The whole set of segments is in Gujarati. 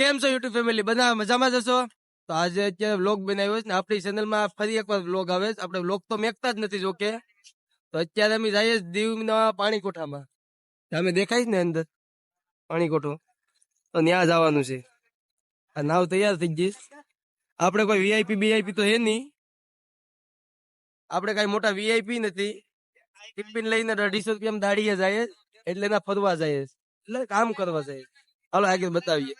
કેમ છો યુટ્યુબ ફેમિલી? બધા મજામાં જશો? તો આજે અત્યારે વ્લોગ બનાવ્યો છે ને આપણી ચેનલમાં ફરી એકવાર વ્લોગ આવે છે. આપણે વ્લોગ તો મેકતા જ નથી જોકે. તો અત્યારે અમે જઈએ દીવના પાણી કોઠામાં. તમે દેખાય ને અંદર પાણી કોઠો, તો ત્યાં જવાનું છે. આ નાવ તૈયાર થઈ ગઈ. આપણે કોઈ વીઆઈપી તો હે નહીં. આપણે કઈ મોટા વીઆઈપી નથી. ટિફિન લઈને 250 રૂપિયા દાડીએ જાય એટલે ના ફરવા જાય એટલે કામ કરવા જાય. હાલો આગળ બતાવીએ.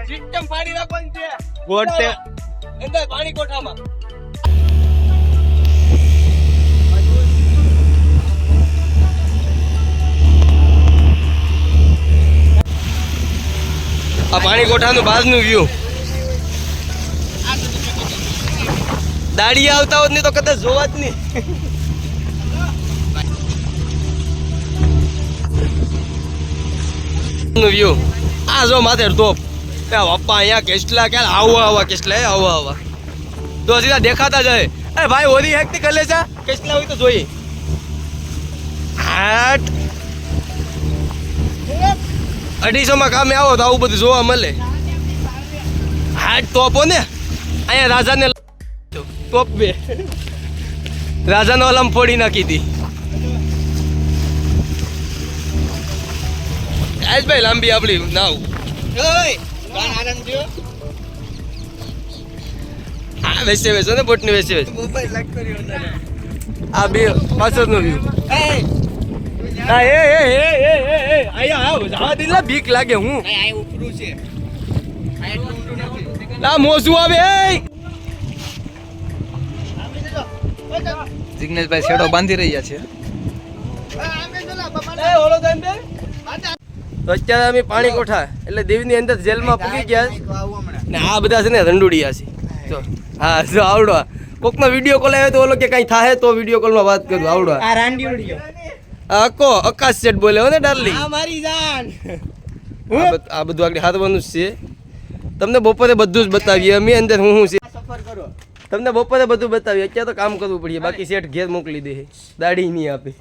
સિસ્ટમ પાડી રાખવાની છે ગોટે અંદર પાણી કોઠામાં. આ પાણી કોઠાનું બહારનું વ્યૂ. દાડી આવતા હોત નહીં તો કદાચ જોવા જ નહીં. વ્યૂ આ જો માથે તોપ. પપ્પા અહીંયા કેટલા ક્યાં આવા કેટલા આવા તો સીધા દેખાતા જાય. એ ભાઈ ઓરી હેક ની કરે છે કેટલા હોય તો જોઈએ. હાટ 250 માં કામે આવો તો આવું બધું જોવા મળે. હાટ તોપો ને અહીંયા રાજાને તોપ બે રાજાનો અલામ ફોડી નાખી હતી. ભાઈ લાંબી આપડી નાવ. વેચે વેચો ને બોટ ની વેચે વેચ. આ બે પાછળ નો વ્યૂ. બીક લાગે. હું મોસું આવે. જિગ્નેશભાઈ શેડો બાંધી રહ્યા છે. તો અત્યારે અમે પાણી કોઠા એટલે દેવની અંદર જેલમાં પૂરી ગયા ને આ બધા છે ને રંડુડિયા છે. જો હા જો આવડો કોકનો વિડીયો કોલ આવ્યો તો ઓલો કે કઈ થાય તો વિડીયો કોલમાં વાત કરું. આવડો આ રાંડિયો અકો આકાશ સેટ બોલે હો ને ડાર્લિંગ. આ મારી જાન. આ બધું આગળ હાથવાનું જ છે. તમને બપોરે બધું જ બતાવીએ અમે અંદર હું છે. સફર કરો તમને બપોરે બધું બતાવીએ. અત્યારે તો કામ કરવું પડે. બાકી સેટ ઘેર મોકલી દે. દાડી નહીં આપે.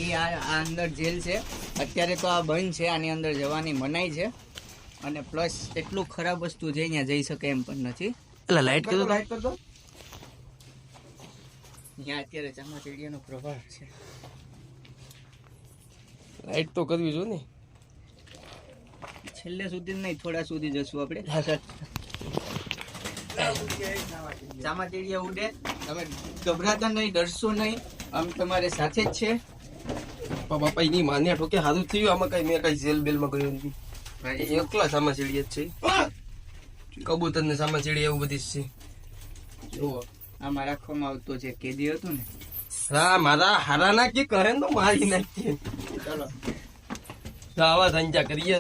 એ આ અંદર જેલ છે અત્યારે તો આ બંધ છે, આની અંદર જવાની મનાઈ છે અને પ્લસ એટલું ખરાબ વસ્તુ છે અહીંયા જઈ શકે એમ પણ નથી. એટલે લાઈટ કરતો અહીંયા અત્યારે ચામાચીડિયાનો પ્રભાવ છે. લાઈટ તો કરવી જો ને. છેલ્લે સુધી નહીં, થોડા સુધી જશું આપણે. ચામાચીડિયા ઉડે, તમે ગભરાતા નહીં, ડરશો નહીં, આમ તમારે સાથે જ છે. બાપા એની માન્યા ઠોકે સારું થયું. આમાં કઈ મેં કઈ જેલ બેલમાં ગયો નથી. એકલા સામાચીડી જ છે. કબૂતર ને સામાચીડી એવું બધી જ છે. જુઓ આમાં રાખવામાં આવતો જે કેદી હતું ને, હા મારા હારા ના કે કહે તો મારી નાખીએ. ચલો આવા ધંધા કરીએ,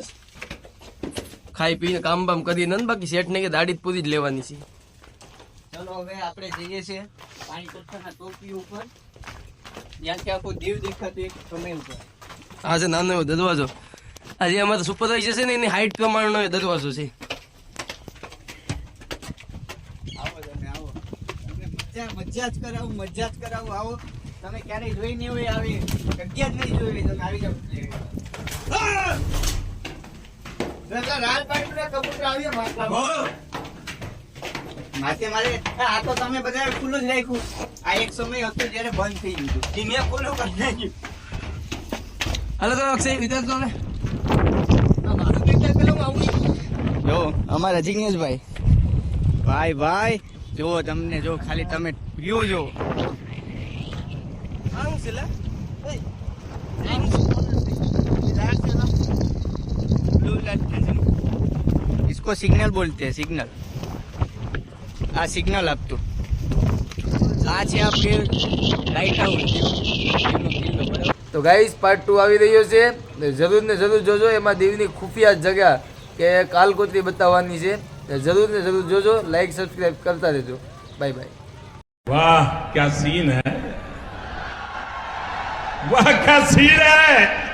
ખાઈ પીને કામ બામ કરીને ને બાકી શેઠ ને કે દાડી જ પૂરી જ લેવાની છે. ચલો હવે આપણે જઈએ છીએ પાણી કોઠાના ટોપી ઉપર, જ્યાંથી આખું દીવ દેખાતું એક સમય ઉપર. આ છે નાનો એવો દરવાજો. આજે અમારે સુપરવાઇઝર છે ને એની હાઈટ પ્રમાણનો એ દરવાજો છે. આવો તમે આવો, તમને મજા જ કરાવું, મજા જ કરાવું. આવો, તમે ક્યારેય જોઈ નહીં હોય આવી જગ્યા જ નહીં જોઈ, તમે આવી જાવ. લાલ પાઇપના કબૂતર આવ્યો માથે મારે. આ તો તમે બધા ખુલ્લું જ રાખ્યું. આ એક સમય હતો જયારે બંધ થઈ ગયું હતું, મેં ખુલ્લું કરી નાખ્યું. હાલો તો અક્ષય વિચાર તો હવે જો અમારા જિગ્નેશભાઈ, ભાઈ ભાઈ જો તમને, જો ખાલી તમે વ્યૂ જો. इसको सिग्नल बोलते हैं, सिग्नल. આ સિગ્નલ આપતું. આ છે આપણે લાઇટ હાઉસ. તો ગાઈસ પાર્ટ 2 આવી રહ્યો છે. જરૂર ને જરૂર જોજો. એમાં દેવની ખુફિયા જગ્યા કે કાલકોતરી બતાવવાની છે. જરૂર ને જરૂર જોજો. લાઈક સબસ્ક્રાઇબ કરતા રહેજો. Bye bye. वाह क्या सीन है, वाह क्या सीन है.